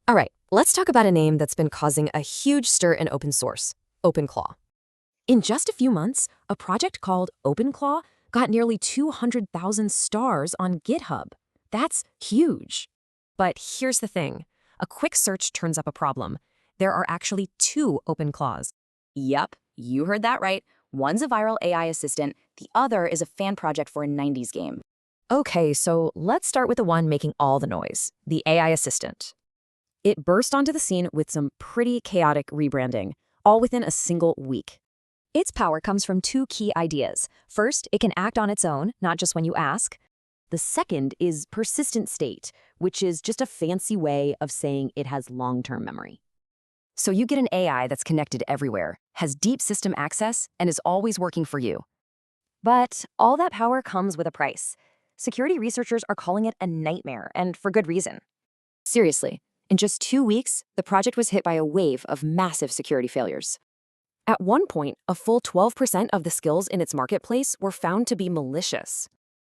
All right, let's talk about a name that's been causing a huge stir in open source, OpenClaw. In just a few months, a project called OpenClaw got nearly 200,000 stars on GitHub. That's huge. But here's the thing. A quick search turns up a problem. There are actually two OpenClaws. Yup, you heard that right. One's a viral AI assistant, the other is a fan project for a 90s game. Okay, so let's start with the one making all the noise, the AI assistant. It burst onto the scene with some pretty chaotic rebranding, all within a single week. Its power comes from two key ideas. First, it can act on its own, not just when you ask. The second is persistent state, which is just a fancy way of saying it has long-term memory. So you get an AI that's connected everywhere, has deep system access, and is always working for you. But all that power comes with a price. Security researchers are calling it a nightmare, and for good reason. Seriously, in just 2 weeks, the project was hit by a wave of massive security failures. At one point, a full 12% of the skills in its marketplace were found to be malicious.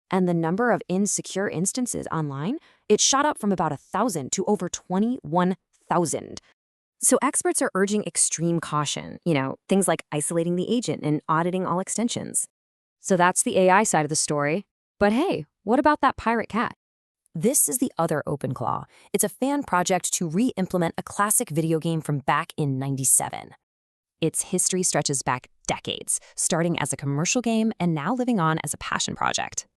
And the number of insecure instances online, it shot up from about 1,000 to over 21,000. So experts are urging extreme caution, things like isolating the agent and auditing all extensions. So that's the AI side of the story. But hey, what about that pirate cat? This is the other OpenClaw. It's a fan project to re-implement a classic video game from back in '97. Its history stretches back decades, starting as a commercial game and now living on as a passion project.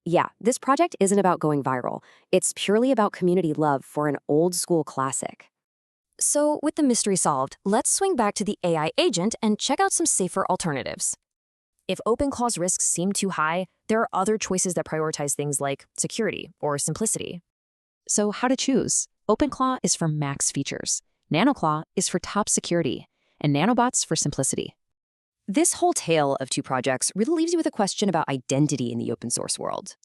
Yeah, this project isn't about going viral. It's purely about community love for an old-school classic. So with the mystery solved, let's swing back to the AI agent and check out some safer alternatives. If OpenClaw's risks seem too high, there are other choices that prioritize things like security or simplicity. So how to choose? OpenClaw is for max features. NanoClaw is for top security. And Nanobots for simplicity. This whole tale of two projects really leaves you with a question about identity in the open source world.